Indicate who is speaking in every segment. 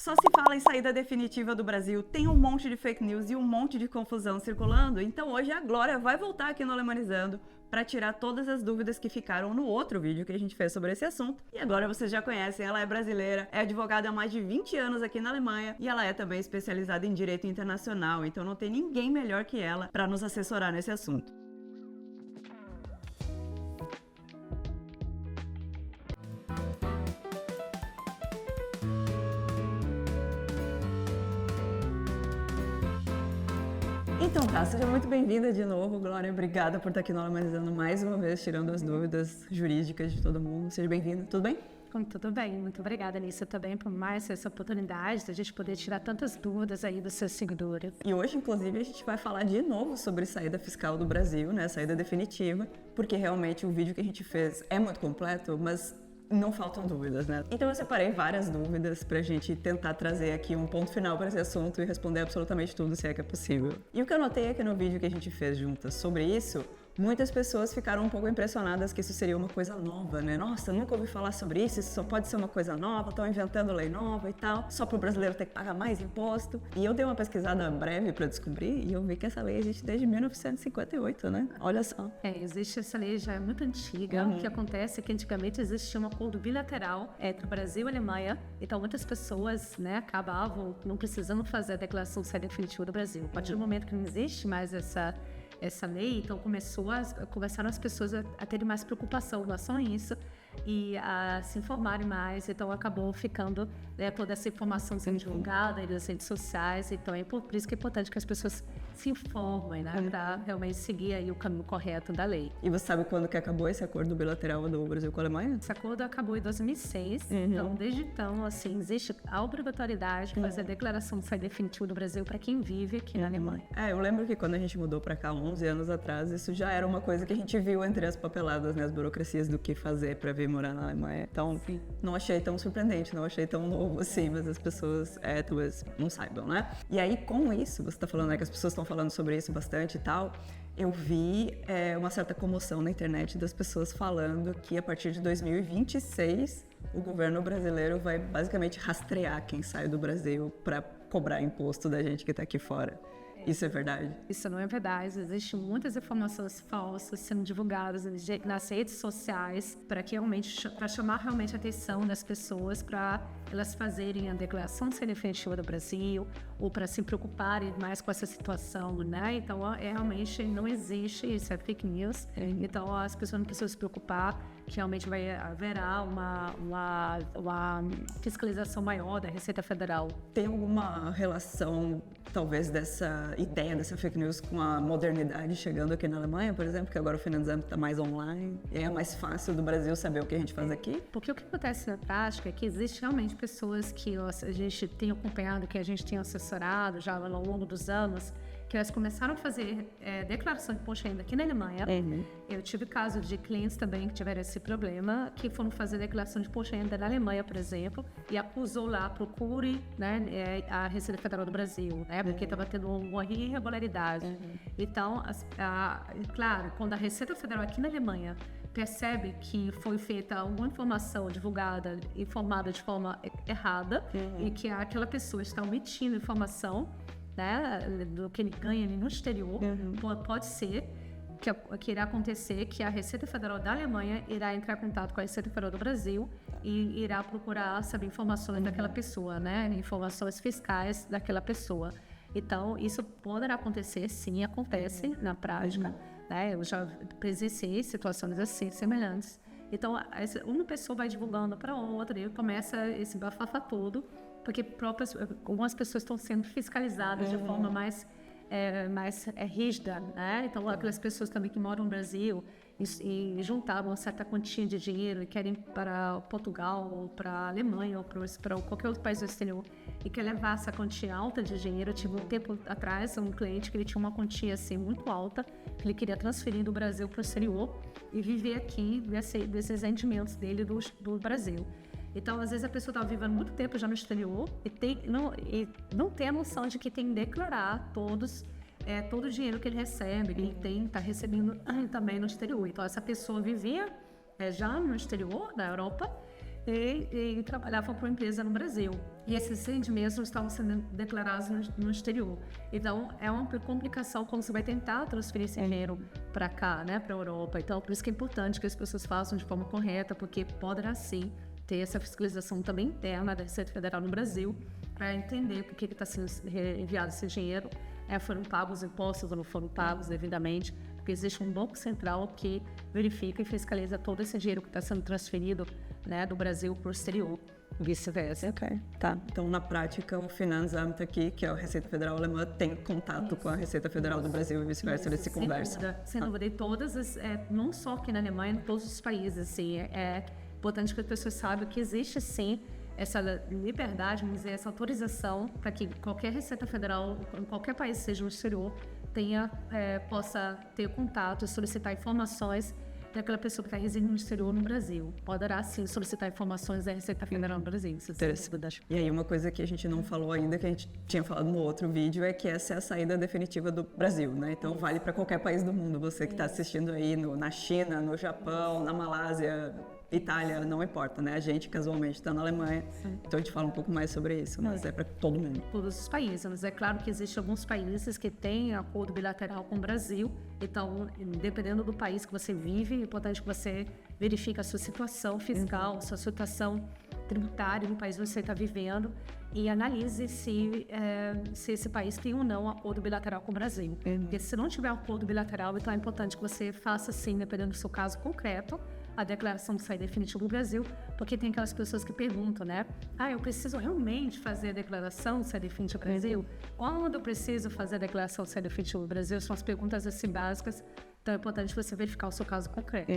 Speaker 1: Só se fala em saída definitiva do Brasil, tem um monte de fake news e um monte de confusão circulando, então hoje a Glória vai voltar aqui no Alemanizando para tirar todas as dúvidas que ficaram no outro vídeo que a gente fez sobre esse assunto. E agora vocês já conhecem, ela é brasileira, é advogada há mais de 20 anos aqui na Alemanha e ela é também especializada em direito internacional, então não tem ninguém melhor que ela para nos assessorar nesse assunto. Então tá, seja muito bem-vinda de novo, Glória. Obrigada por estar aqui no Alemanizando mais uma vez, tirando as dúvidas jurídicas de todo mundo. Seja bem-vinda, tudo bem?
Speaker 2: Tudo bem, muito obrigada, Anícia, também por mais essa oportunidade de a gente poder tirar tantas dúvidas aí dos seus seguidores.
Speaker 1: E hoje, inclusive, a gente vai falar de novo sobre saída fiscal do Brasil, né, saída definitiva, porque realmente o vídeo que a gente fez é muito completo, mas não faltam dúvidas, né? Então eu separei várias dúvidas pra gente tentar trazer aqui um ponto final para esse assunto e responder absolutamente tudo, se é que é possível. E o que eu notei aqui no vídeo que a gente fez juntas sobre isso, muitas pessoas ficaram um pouco impressionadas que isso seria uma coisa nova, né? Nossa, nunca ouvi falar sobre isso só pode ser uma coisa nova, estão inventando lei nova e tal, só para o brasileiro ter que pagar mais imposto. E eu dei uma pesquisada breve para descobrir e eu vi que essa lei existe desde 1958, né? Olha só.
Speaker 2: Existe essa lei, já é muito antiga. O que acontece é que antigamente existia um acordo bilateral entre o Brasil e a Alemanha, então muitas pessoas, né, acabavam não precisando fazer a declaração de saída definitiva do Brasil. A partir do momento que não existe mais essa lei, então começaram as pessoas a terem mais preocupação em relação a isso e a se informarem mais, então acabou ficando, né, toda essa informação sendo divulgada nas redes sociais, então por isso que é importante que as pessoas se informem, né, para realmente seguir aí o caminho correto da lei.
Speaker 1: E você sabe quando que acabou esse acordo bilateral do Brasil com a Alemanha?
Speaker 2: Esse acordo acabou em 2006, então desde então, assim, existe a obrigatoriedade de fazer a declaração de saída definitiva do Brasil para quem vive aqui na Alemanha.
Speaker 1: Eu lembro que quando a gente mudou para cá 11 anos atrás, isso já era uma coisa que a gente viu entre as papeladas, né, as burocracias do que fazer para vir morar na Alemanha. Então, não achei tão surpreendente, não achei tão novo assim, mas as pessoas talvez não saibam, né? E aí, com isso, você tá falando, né, que as pessoas estão falando sobre isso bastante e tal, eu vi uma certa comoção na internet das pessoas falando que a partir de 2026 o governo brasileiro vai basicamente rastrear quem sai do Brasil para cobrar imposto da gente que tá aqui fora. Isso é verdade?
Speaker 2: Isso não é verdade. Existem muitas informações falsas sendo divulgadas nas redes sociais para chamar realmente a atenção das pessoas para elas fazerem a declaração de saída definitiva do Brasil ou para se preocuparem mais com essa situação, né? Então, realmente não existe, isso é fake news. Então, as pessoas não precisam se preocupar que realmente haverá uma fiscalização maior da Receita Federal.
Speaker 1: Tem alguma relação, talvez, dessa ideia, dessa fake news com a modernidade chegando aqui na Alemanha, por exemplo, que agora o financiamento está mais online e é mais fácil do Brasil saber o que a gente faz aqui?
Speaker 2: Porque o que acontece na prática é que existe realmente pessoas que a gente tem acompanhado, que a gente tem assessorado já ao longo dos anos, que elas começaram a fazer declaração de imposto de renda aqui na Alemanha. Eu tive casos de clientes também que tiveram esse problema, que foram fazer declaração de imposto de renda na Alemanha, por exemplo, e acusou lá, procure, né, a Receita Federal do Brasil, né, porque estava tendo uma irregularidade. Então, claro, quando a Receita Federal aqui na Alemanha percebe que foi feita alguma informação divulgada, informada de forma errada, e que aquela pessoa está omitindo informação, né, do que ele ganha ali no exterior, pode ser que irá acontecer que a Receita Federal da Alemanha irá entrar em contato com a Receita Federal do Brasil e irá procurar saber informações daquela pessoa, né, informações fiscais daquela pessoa. Então, isso poderá acontecer, sim, acontece na prática, né? Eu já presenciei situações assim, semelhantes. Então, uma pessoa vai divulgando para outra e começa esse bafafá todo, porque algumas pessoas estão sendo fiscalizadas de forma mais rígida, né? Então, aquelas pessoas também que moram no Brasil e juntavam uma certa quantia de dinheiro e querem ir para Portugal ou para a Alemanha ou para qualquer outro país do exterior e quer levar essa quantia alta de dinheiro. Eu tive um tempo atrás um cliente que ele tinha uma quantia assim muito alta, que ele queria transferir do Brasil para o exterior e viver aqui desses rendimentos dele do Brasil. Então, às vezes, a pessoa está vivendo muito tempo já no exterior e não tem a noção de que tem que declarar todo o dinheiro que ele recebe, que ele está recebendo também no exterior. Então, essa pessoa vivia já no exterior, na Europa, e trabalhavam para uma empresa no Brasil. E esses rendimentos estavam sendo declarados no exterior. Então, é uma complicação quando você vai tentar transferir esse dinheiro para cá, né, para a Europa. Então, por isso que é importante que as pessoas façam de forma correta, porque poderá sim ter essa fiscalização também interna da Receita Federal no Brasil, para entender por que está sendo enviado esse dinheiro, foram pagos impostos ou não foram pagos devidamente, porque existe um banco central que verifica e fiscaliza todo esse dinheiro que está sendo transferido, né, do Brasil para o exterior, vice-versa.
Speaker 1: Ok, tá. Então, na prática, o Finanzamt aqui, que é a Receita Federal Alemã, tem contato com a Receita Federal do Brasil e vice-versa, eles se conversam.
Speaker 2: Sem dúvida, e todas não só aqui na Alemanha, em todos os países, assim, é importante que as pessoas saibam que existe, sim, essa liberdade, vamos dizer, essa autorização para que qualquer Receita Federal, em qualquer país, seja no exterior, possa ter contato e solicitar informações daquela pessoa que está residindo no exterior no Brasil. Poderá, sim, solicitar informações da Receita Federal no Brasil.
Speaker 1: Interessante. E aí, uma coisa que a gente não falou ainda, que a gente tinha falado no outro vídeo, é que essa é a saída definitiva do Brasil, né? Então, vale para qualquer país do mundo. Você que está assistindo aí na China, no Japão, na Malásia, Itália, não importa, né? A gente casualmente está na Alemanha, então a gente fala um pouco mais sobre isso, mas é para todo mundo.
Speaker 2: Todos os países, mas é claro que existem alguns países que têm acordo bilateral com o Brasil, então, dependendo do país que você vive, é importante que você verifique a sua situação fiscal, sua situação tributária no país que você está vivendo e analise se esse país tem ou não um acordo bilateral com o Brasil. Porque se não tiver um acordo bilateral, então é importante que você faça, sim, dependendo do seu caso concreto, a declaração de saída definitiva do Brasil, porque tem aquelas pessoas que perguntam, né? Eu preciso realmente fazer a declaração de saída definitiva do Brasil? Quando eu preciso fazer a declaração de saída definitiva do Brasil? São as perguntas assim básicas, então é importante você verificar o seu caso concreto.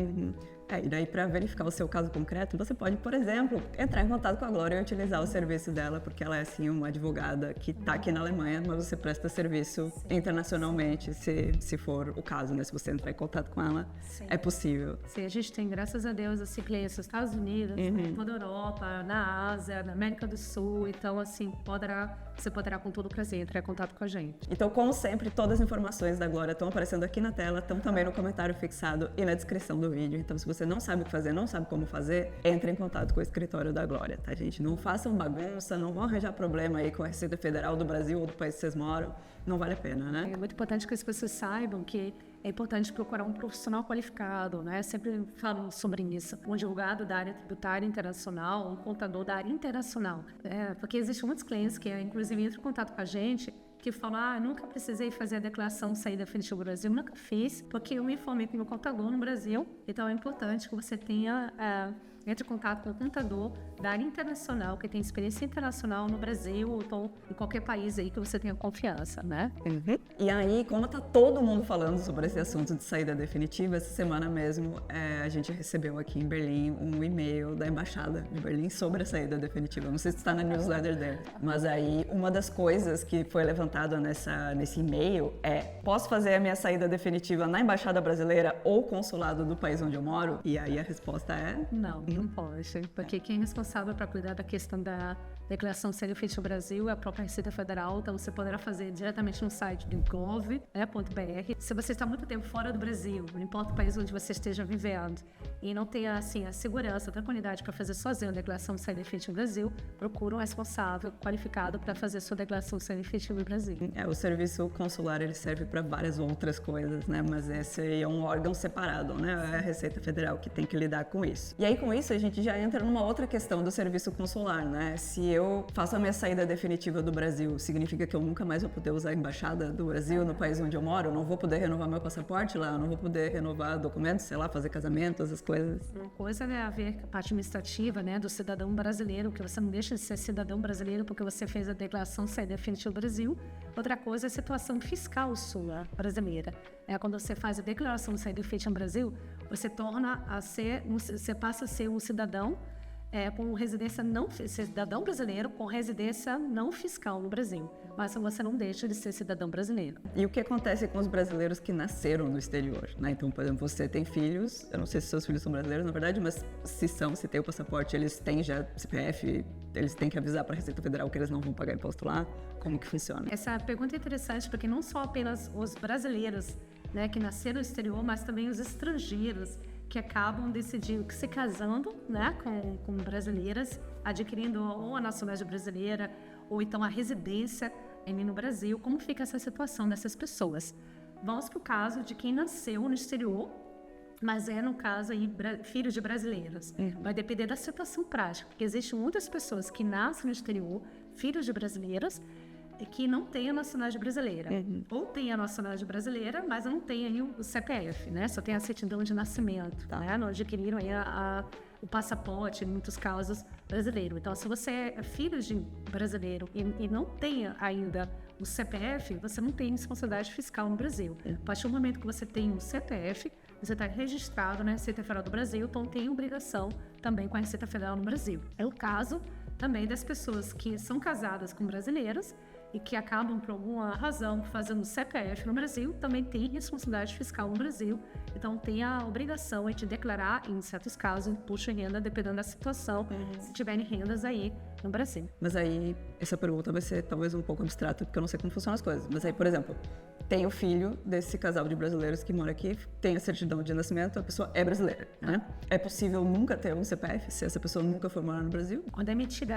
Speaker 1: E daí, para verificar o seu caso concreto, você pode, por exemplo, entrar em contato com a Glória e utilizar o serviço dela, porque ela é, assim, uma advogada que está aqui na Alemanha, mas você presta serviço internacionalmente, se for o caso, né? Se você entrar em contato com ela, é possível.
Speaker 2: Sim, a gente tem, graças a Deus, assim, clientes nos Estados Unidos, toda a Europa, na Ásia, na América do Sul, então, assim, você poderá com todo prazer entrar em contato com a gente.
Speaker 1: Então, como sempre, todas as informações da Glória estão aparecendo aqui na tela, estão também no comentário fixado e na descrição do vídeo. Então, se você não sabe o que fazer, não sabe como fazer, entre em contato com o escritório da Glória, tá, gente? Não façam bagunça, não vão arranjar problema aí com a Receita Federal do Brasil ou do país que vocês moram. Não vale a pena, né?
Speaker 2: É muito importante que as pessoas saibam que é importante procurar um profissional qualificado, né? Sempre falo sobre isso. Um advogado da área tributária internacional, um contador da área internacional. Porque existem muitos clientes que, inclusive, entram em contato com a gente que falam, nunca precisei fazer a declaração de saída definitiva do Brasil, nunca fiz, porque eu me formei como contador no Brasil, então é importante que você entre em contato com o contador da área internacional, que tem experiência internacional no Brasil ou então, em qualquer país aí que você tenha confiança, né?
Speaker 1: E aí, como tá todo mundo falando sobre esse assunto de saída definitiva, essa semana mesmo a gente recebeu aqui em Berlim um e-mail da Embaixada de Berlim sobre a saída definitiva. Não sei se está na newsletter dele, mas aí uma das coisas que foi levantada nesse e-mail posso fazer a minha saída definitiva na Embaixada Brasileira ou consulado do país onde eu moro? E aí a resposta é...
Speaker 2: Não pode, porque quem é responsável para cuidar da questão da declaração de saída definitiva do Brasil é a própria Receita Federal, então você poderá fazer diretamente no site do gov.br. Se você está muito tempo fora do Brasil, não importa o país onde você esteja vivendo, e não tem assim, a segurança, a tranquilidade para fazer sozinho a declaração de saída definitiva do Brasil, procura um responsável qualificado para fazer sua declaração de saída definitiva do Brasil.
Speaker 1: O serviço consular ele serve para várias outras coisas, né? Mas esse aí é um órgão separado, né? É a Receita Federal que tem que lidar com isso. E aí, com isso, a gente já entra numa outra questão do serviço consular, né? Se eu faço a minha saída definitiva do Brasil, significa que eu nunca mais vou poder usar a embaixada do Brasil no país onde eu moro? Eu não vou poder renovar meu passaporte lá? Eu não vou poder renovar documentos, sei lá, fazer casamento, essas coisas?
Speaker 2: Uma coisa é a ver a parte administrativa, né, do cidadão brasileiro, que você não deixa de ser cidadão brasileiro porque você fez a declaração de saída definitiva do Brasil. Outra coisa é a situação fiscal sua brasileira. Quando você faz a declaração de saída definitiva do Brasil, você passa a ser um cidadão com residência cidadão brasileiro com residência não fiscal no Brasil, mas você não deixa de ser cidadão brasileiro.
Speaker 1: E o que acontece com os brasileiros que nasceram no exterior, né? Então, por exemplo, você tem filhos, eu não sei se seus filhos são brasileiros, na verdade, mas se tem o passaporte, eles têm já CPF, eles têm que avisar para a Receita Federal que eles não vão pagar imposto lá? Como que funciona?
Speaker 2: Essa pergunta é interessante porque não só apenas os brasileiros, né, que nasceram no exterior, mas também os estrangeiros que acabam decidindo, se casando, né, com brasileiras, adquirindo ou a nacionalidade brasileira ou então a residência no Brasil. Como fica essa situação dessas pessoas? Vamos para o caso de quem nasceu no exterior, mas no caso aí, filhos de brasileiros. Vai depender da situação prática, porque existem muitas pessoas que nascem no exterior, filhos de brasileiros, que não têm a nacionalidade brasileira. Ou tem a nacionalidade brasileira, mas não tem aí o CPF, né? Só tem a certidão de nascimento, né? Não adquiriram aí o passaporte, em muitos casos, brasileiro. Então, se você é filho de brasileiro e não tem ainda o CPF, você não tem responsabilidade fiscal no Brasil. A partir do momento que você tem um CPF, você está registrado na Receita Federal do Brasil, então tem obrigação também com a Receita Federal no Brasil. É o caso também das pessoas que são casadas com brasileiros e que acabam, por alguma razão, fazendo CPF no Brasil, também tem responsabilidade fiscal no Brasil. Então, tem a obrigação de declarar, em certos casos, imposto de renda, dependendo da situação, se tiverem rendas aí no Brasil.
Speaker 1: Mas aí, essa pergunta vai ser talvez um pouco abstrata, porque eu não sei como funcionam as coisas. Mas aí, por exemplo, tem o filho desse casal de brasileiros que mora aqui, tem a certidão de nascimento, a pessoa é brasileira, né? É possível nunca ter um CPF se essa pessoa nunca for morar no Brasil?
Speaker 2: Quando é emitido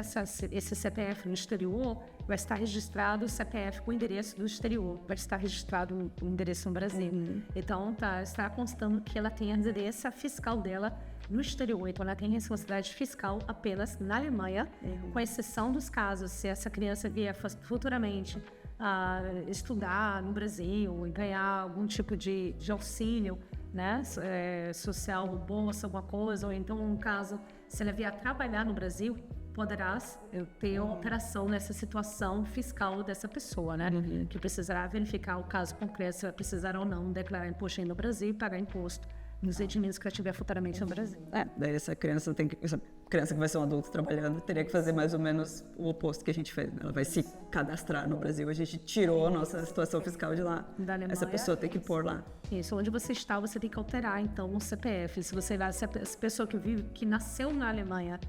Speaker 2: esse CPF no exterior, vai estar registrado o CPF com o endereço do exterior, vai estar registrado o endereço no Brasil. Então, está constando que ela tem a residência fiscal dela no exterior, então ela tem responsabilidade fiscal apenas na Alemanha, com exceção dos casos se essa criança vier futuramente a estudar no Brasil e ganhar algum tipo de auxílio, né, social, bolsa, alguma coisa, ou então, no caso, se ela vier a trabalhar no Brasil, poderá ter uma alteração nessa situação fiscal dessa pessoa, né? Que precisará verificar o caso concreto, se ela precisar ou não declarar imposto no Brasil e pagar imposto nos rendimentos que ela tiver futuramente no Brasil.
Speaker 1: Daí essa criança que vai ser um adulto trabalhando teria que fazer mais ou menos o oposto que a gente fez. Ela vai se cadastrar no Brasil, a gente tirou a nossa situação fiscal de lá.
Speaker 2: Da Alemanha,
Speaker 1: essa pessoa tem que pôr lá.
Speaker 2: Isso, onde você está, você tem que alterar então o CPF. Se a pessoa que nasceu na Alemanha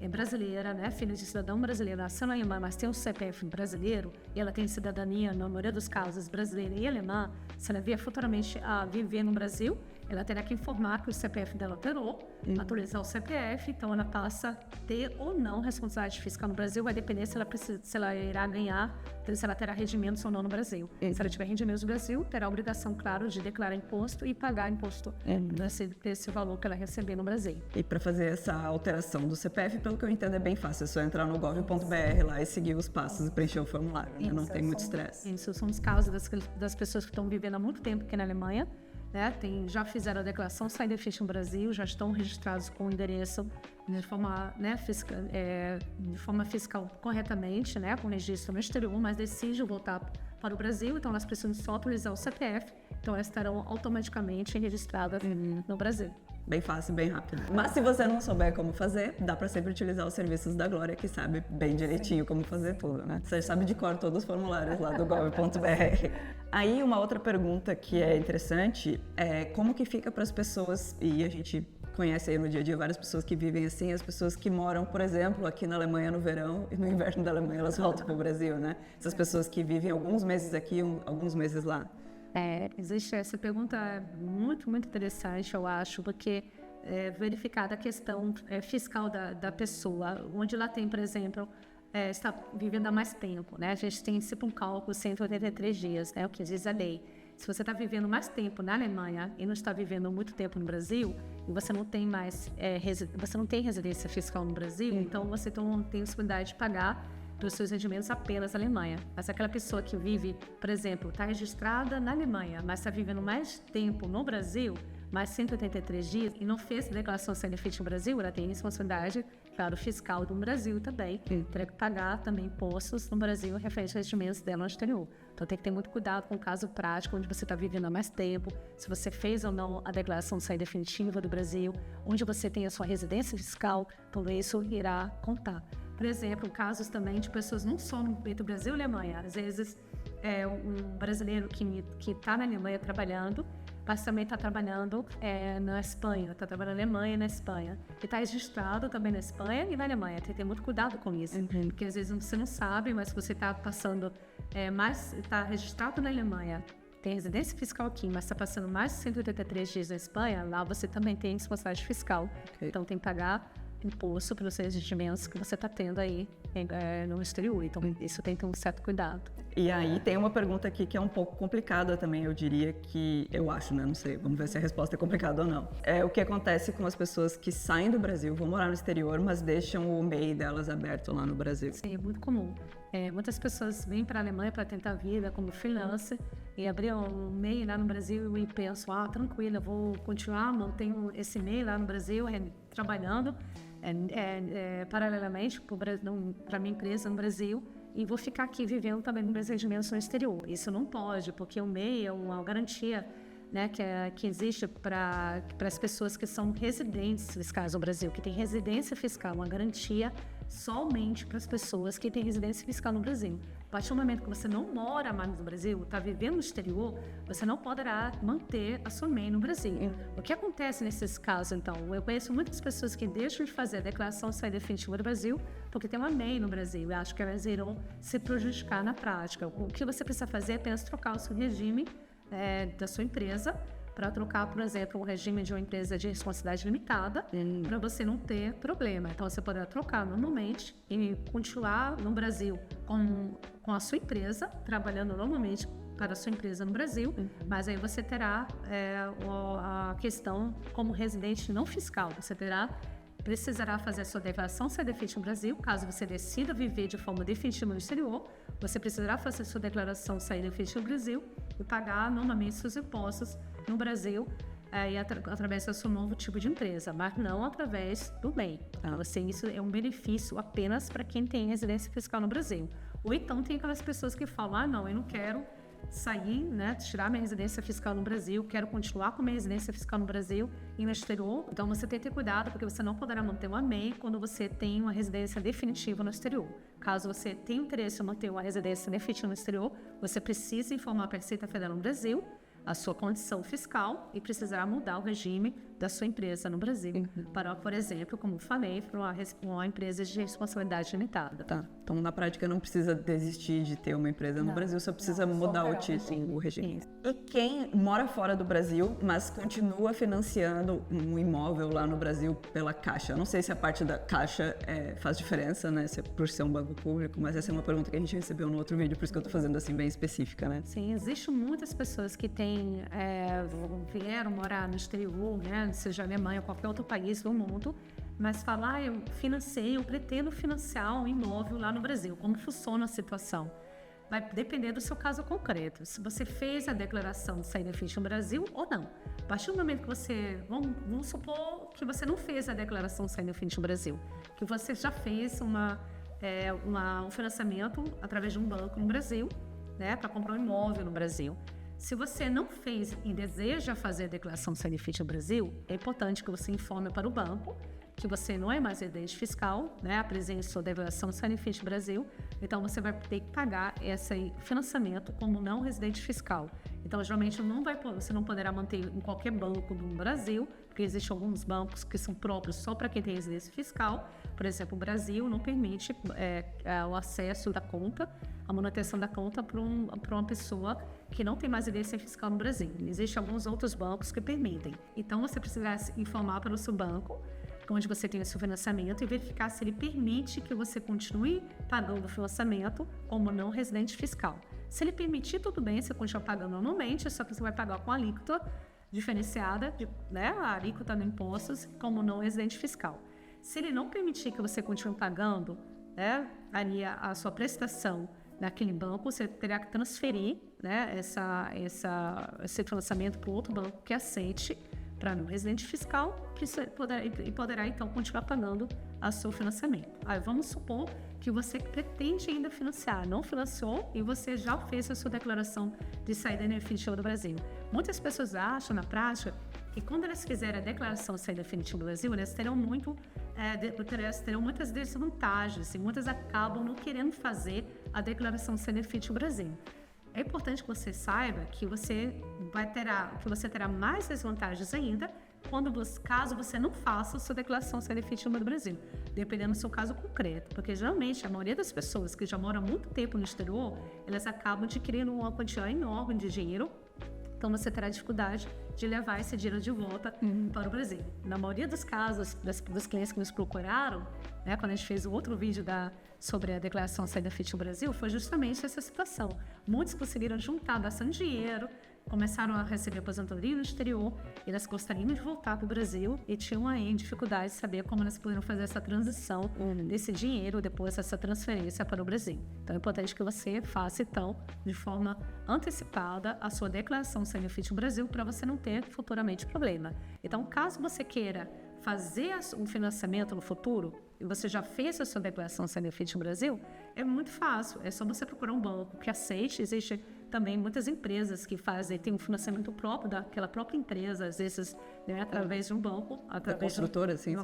Speaker 2: é brasileira, né, filha de cidadão brasileiro, nasceu na Alemanha, mas tem um CPF brasileiro, e ela tem cidadania, na maioria dos casos, brasileira e alemã, se ela vier futuramente a viver no Brasil, ela terá que informar que o CPF dela alterou, atualizar o CPF, então ela passa a ter ou não responsabilidade fiscal no Brasil, vai depender se ela irá ganhar, se ela terá rendimentos ou não no Brasil. Se ela tiver rendimentos no Brasil, terá a obrigação, claro, de declarar imposto e pagar imposto desse valor que ela receber no Brasil.
Speaker 1: E para fazer essa alteração do CPF, pelo que eu entendo, é bem fácil, é só entrar no gov.br lá e seguir os passos e preencher o formulário, né? Não tem muito estresse.
Speaker 2: Isso, são os casos das pessoas que estão vivendo há muito tempo aqui na Alemanha, né? Já fizeram a declaração, saem da ficha no Brasil, já estão registrados com o endereço de forma, né, de forma fiscal corretamente, né, com registro no exterior, mas decidem voltar para o Brasil, então elas precisam só atualizar o CPF, então elas estarão automaticamente registradas no Brasil.
Speaker 1: Bem fácil, bem rápido. Mas se você não souber como fazer, dá para sempre utilizar os serviços da Glória, que sabe bem direitinho como fazer tudo, né? Você sabe de cor todos os formulários lá do gov.br. Aí uma outra pergunta que é interessante é como que fica para as pessoas, e a gente conhece aí no dia a dia várias pessoas que vivem assim, as pessoas que moram, por exemplo, aqui na Alemanha no verão e no inverno da Alemanha elas voltam para o Brasil, né? Essas pessoas que vivem alguns meses aqui, alguns meses lá.
Speaker 2: Existe essa pergunta muito, muito interessante, eu acho, porque verificar a questão fiscal da pessoa, onde ela tem, por exemplo, está vivendo há mais tempo, né? A gente tem sempre um cálculo 183 dias, né? O que diz a lei. Se você está vivendo mais tempo na Alemanha e não está vivendo muito tempo no Brasil, e você não tem mais, você não tem residência fiscal no Brasil, então você não tem possibilidade de pagar dos seus rendimentos apenas na Alemanha. Mas aquela pessoa que vive, por exemplo, está registrada na Alemanha, mas está vivendo mais tempo no Brasil, mais 183 dias, e não fez declaração de benefício no Brasil, ela tem responsabilidade, claro, fiscal do Brasil também. Terá que pagar também impostos no Brasil referente aos rendimentos dela no exterior. Então tem que ter muito cuidado com o caso prático, onde você está vivendo há mais tempo, se você fez ou não a declaração de saída definitiva do Brasil, onde você tem a sua residência fiscal, tudo isso irá contar. Por exemplo, casos também de pessoas não só entre o Brasil e a Alemanha. Às vezes, um brasileiro que está na Alemanha trabalhando, mas também está trabalhando na Espanha, está trabalhando na Alemanha e na Espanha. E está registrado também na Espanha e na Alemanha. Tem que ter muito cuidado com isso, porque às vezes você não sabe, mas se você está passando, está registrado na Alemanha, tem residência fiscal aqui, mas está passando mais de 183 dias na Espanha, lá você também tem responsabilidade fiscal.
Speaker 1: Okay.
Speaker 2: Então tem que pagar imposto pelos rendimentos que você está tendo aí no exterior. Então isso tem que ter um certo cuidado.
Speaker 1: E aí tem uma pergunta aqui que é um pouco complicada também, eu diria eu acho, né? Não sei, vamos ver se a resposta é complicada ou não. É o que acontece com as pessoas que saem do Brasil, vão morar no exterior, mas deixam o MEI delas aberto lá no Brasil.
Speaker 2: Sim, é muito comum. Muitas pessoas vêm para a Alemanha para tentar a vida como freelancer e abrir um MEI lá no Brasil e pensam, tranquilo, eu vou continuar, mantenho esse MEI lá no Brasil, trabalhando paralelamente para a minha empresa no Brasil, e vou ficar aqui vivendo também meus rendimentos no exterior. Isso não pode, porque o MEI é uma garantia, né, que existe para as pessoas que são residentes fiscais no Brasil, que tem residência fiscal, uma garantia somente para as pessoas que têm residência fiscal no Brasil. A partir do momento que você não mora mais no Brasil, está vivendo no exterior, você não poderá manter a sua MEI no Brasil. O que acontece nesses casos, então? Eu conheço muitas pessoas que deixam de fazer a declaração de saída definitiva do Brasil porque tem uma MEI no Brasil e acho que elas irão se prejudicar na prática. O que você precisa fazer é apenas trocar o seu regime da sua empresa para trocar, por exemplo, um regime de uma empresa de responsabilidade limitada para você não ter problema. Então, você poderá trocar normalmente e continuar no Brasil com a sua empresa, trabalhando normalmente para a sua empresa no Brasil, mas aí você terá a questão como residente não fiscal. Você precisará fazer a sua declaração se definitiva no Brasil, caso você decida viver de forma definitiva no exterior, você precisará fazer a sua declaração de saída definitiva no Brasil e pagar normalmente seus impostos no Brasil através do seu novo tipo de empresa, mas não através do MEI. Isso é um benefício apenas para quem tem residência fiscal no Brasil. Ou então tem aquelas pessoas que falam, não, eu não quero sair, né, tirar minha residência fiscal no Brasil, quero continuar com minha residência fiscal no Brasil e no exterior. Então você tem que ter cuidado, porque você não poderá manter uma MEI quando você tem uma residência definitiva no exterior. Caso você tenha interesse em manter uma residência definitiva no exterior, você precisa informar para a Receita Federal no Brasil a sua condição fiscal e precisará mudar o regime da sua empresa no Brasil para, por exemplo, como falei, para uma empresa de responsabilidade limitada.
Speaker 1: Tá. Então, na prática, não precisa desistir de ter uma empresa no Brasil, só precisa mudar o título, o regime. E quem mora fora do Brasil, mas continua financiando um imóvel lá no Brasil pela Caixa? Não sei se a parte da Caixa faz diferença, né, por ser um banco público, mas essa é uma pergunta que a gente recebeu no outro vídeo, por isso que eu tô fazendo assim bem específica, né?
Speaker 2: Sim, existem muitas pessoas que vieram morar no exterior, né, seja Alemanha ou qualquer outro país do mundo, mas falar, eu pretendo financiar um imóvel lá no Brasil. Como funciona a situação? Vai depender do seu caso concreto. Se você fez a declaração de saída definitiva no Brasil ou não. A partir do momento que você... Vamos supor que você não fez a declaração de saída definitiva no Brasil, que você já fez um financiamento através de um banco no Brasil, né, para comprar um imóvel no Brasil. Se você não fez e deseja fazer a declaração de saída definitiva no Brasil, é importante que você informe para o banco que você não é mais residente fiscal, né, apresente sua declaração de saída definitiva no Brasil, então você vai ter que pagar esse financiamento como não residente fiscal. Então, geralmente, você não poderá manter em qualquer banco do Brasil, porque existem alguns bancos que são próprios só para quem tem residência fiscal. Por exemplo, o Brasil não permite o acesso da conta, a manutenção da conta para uma pessoa que não tem mais residência fiscal no Brasil. Existem alguns outros bancos que permitem. Então, você precisará informar para o seu banco onde você tem o seu financiamento e verificar se ele permite que você continue pagando o financiamento como não residente fiscal. Se ele permitir, tudo bem, você continua pagando normalmente, só que você vai pagar com a alíquota diferenciada, a alíquota de impostos, como não residente fiscal. Se ele não permitir que você continue pagando a sua prestação naquele banco, você terá que transferir esse financiamento para outro banco que aceite para não residente fiscal e poderá então continuar pagando o seu financiamento. Aí vamos supor que você pretende ainda financiar, não financiou e você já fez a sua declaração de saída definitiva do Brasil. Muitas pessoas acham na prática que quando elas fizerem a declaração de saída definitiva do Brasil, elas terão muitas desvantagens e muitas acabam não querendo fazer a declaração de saída definitiva do Brasil. É importante que você saiba que você terá mais desvantagens ainda caso você não faça a sua declaração de saída definitiva do Brasil, dependendo do seu caso concreto. Porque, geralmente, a maioria das pessoas que já moram há muito tempo no exterior, elas acabam adquirindo uma quantidade enorme de dinheiro então você terá dificuldade de levar esse dinheiro de volta para o Brasil. Na maioria dos casos, dos clientes que nos procuraram, né, quando a gente fez o outro vídeo sobre a declaração Saída Fit no Brasil, foi justamente essa situação. Muitos conseguiram juntar bastante dinheiro, começaram a receber aposentadoria no exterior, e elas gostariam de voltar para o Brasil e tinham aí dificuldade de saber como elas poderiam fazer essa transição desse dinheiro, depois dessa transferência para o Brasil. Então é importante que você faça, então, de forma antecipada a sua declaração Saída Fit no Brasil, para você não ter futuramente problema. Então, caso você queira fazer um financiamento no futuro, e você já fez a sua declaração Saída Fit no Brasil, é muito fácil, é só você procurar um banco que aceite. Existe também muitas empresas que tem um financiamento próprio daquela própria empresa, às vezes, né, através de um banco, através
Speaker 1: da construtora,
Speaker 2: de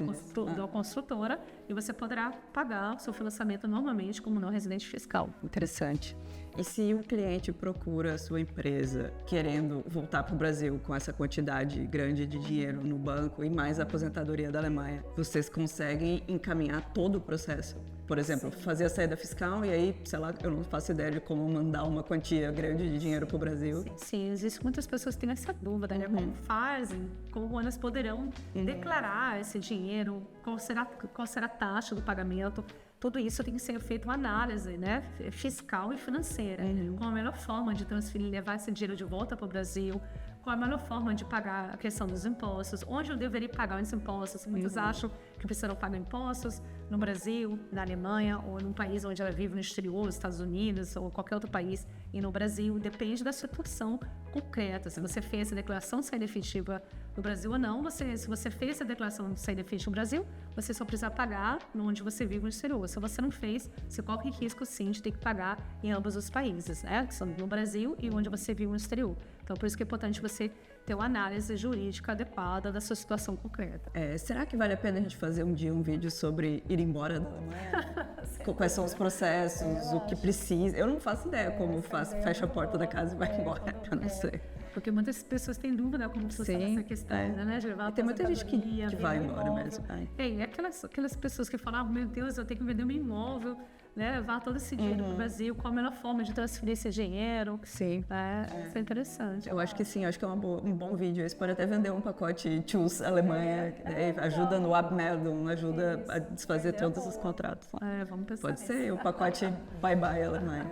Speaker 2: uma construtora, e você poderá pagar o seu financiamento normalmente como não residente fiscal.
Speaker 1: Interessante. E se um cliente procura a sua empresa querendo voltar para o Brasil com essa quantidade grande de dinheiro no banco e mais a aposentadoria da Alemanha, vocês conseguem encaminhar todo o processo? Por exemplo, fazer a saída fiscal e aí, sei lá, eu não faço ideia de como mandar uma quantia grande de dinheiro para o Brasil.
Speaker 2: Sim, existem muitas pessoas que têm essa dúvida, né? Como fazem, como elas poderão declarar esse dinheiro, qual será a taxa do pagamento. Tudo isso tem que ser feito uma análise, né, fiscal e financeira. Qual a melhor forma de transferir, levar esse dinheiro de volta para o Brasil? Qual a melhor forma de pagar a questão dos impostos? Onde eu deveria pagar os impostos? Muitos acham que precisam pagar impostos no Brasil, na Alemanha, ou num país onde ela vive no exterior, nos Estados Unidos, ou qualquer outro país. E no Brasil, depende da situação concreta. Se você fez a declaração de saída efetiva no Brasil ou não, se você fez a declaração de saída efetiva no Brasil, você só precisa pagar onde você vive no exterior. Se você não fez, você corre risco, sim, de ter que pagar em ambos os países, né? Que são no Brasil e onde você vive no exterior. Então, por isso que é importante você ter uma análise jurídica adequada da sua situação concreta.
Speaker 1: Será que vale a pena a gente fazer um dia um vídeo sobre ir embora da Alemanha? Quais são os processos, o que precisa? Eu não faço ideia como fecha a porta da casa e vai embora, eu não sei.
Speaker 2: Porque muitas pessoas têm dúvida como funciona essa questão, né? De levar
Speaker 1: e tem muita gente que vai embora mesmo.
Speaker 2: É aquelas pessoas que falam, meu Deus, eu tenho que vender meu imóvel, né? Levar todo esse dinheiro para o Brasil, qual a melhor forma de transferir esse dinheiro?
Speaker 1: Sim.
Speaker 2: Isso é interessante.
Speaker 1: Eu acho que sim, acho que é um bom vídeo. Você pode até vender um pacote Tschüss Alemanha, ajuda no Abmeldung, ajuda a desfazer todos os contratos.
Speaker 2: Vamos pensar.
Speaker 1: Pode ser o pacote Bye Bye Alemanha.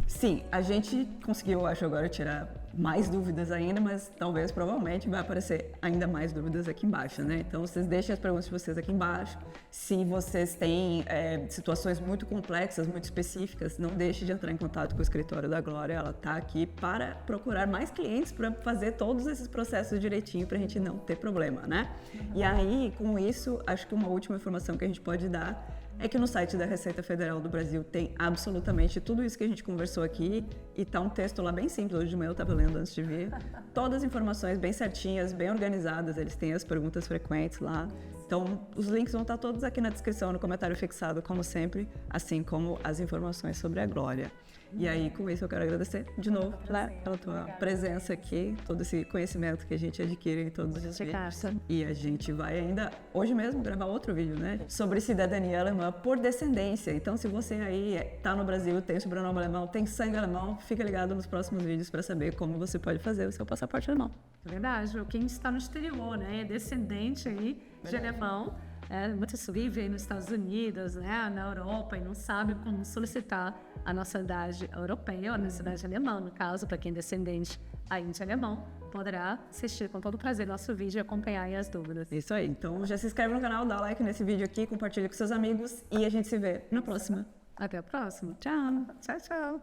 Speaker 1: Sim, a gente conseguiu, acho agora, tirar mais dúvidas ainda, mas provavelmente vai aparecer ainda mais dúvidas aqui embaixo, né? Então, vocês deixem as perguntas de vocês aqui embaixo. Se vocês têm situações muito complexas, muito específicas, não deixe de entrar em contato com o escritório da Glória. Ela está aqui para procurar mais clientes para fazer todos esses processos direitinho para a gente não ter problema, né? E aí, com isso, acho que uma última informação que a gente pode dar é que no site da Receita Federal do Brasil tem absolutamente tudo isso que a gente conversou aqui e tá um texto lá bem simples, hoje de manhã eu estava lendo antes de vir, todas as informações bem certinhas, bem organizadas, eles têm as perguntas frequentes lá, então os links vão estar todos aqui na descrição, no comentário fixado, como sempre, assim como as informações sobre a Glória. E aí, com isso, eu quero agradecer de novo pela tua presença aqui, todo esse conhecimento que a gente adquire em todos os vídeos. E a gente vai ainda, hoje mesmo, gravar outro vídeo, né? Sobre cidadania alemã por descendência. Então, se você aí tá no Brasil, tem sobrenome alemão, tem sangue alemão, fica ligado nos próximos vídeos para saber como você pode fazer o seu passaporte alemão.
Speaker 2: É verdade. Quem está no exterior, né? É descendente aí de alemão. Muitos vivem nos Estados Unidos, né, na Europa, e não sabem como solicitar a nacionalidade europeia ou a nacionalidade alemã. No caso, para quem é descendente aí de alemão, poderá assistir com todo prazer nosso vídeo e acompanhar aí as dúvidas.
Speaker 1: Isso aí. Então, já se inscreve no canal, dá like nesse vídeo aqui, compartilha com seus amigos e a gente se vê na próxima.
Speaker 2: Até a próxima.
Speaker 1: Tchau.
Speaker 2: Tchau, tchau.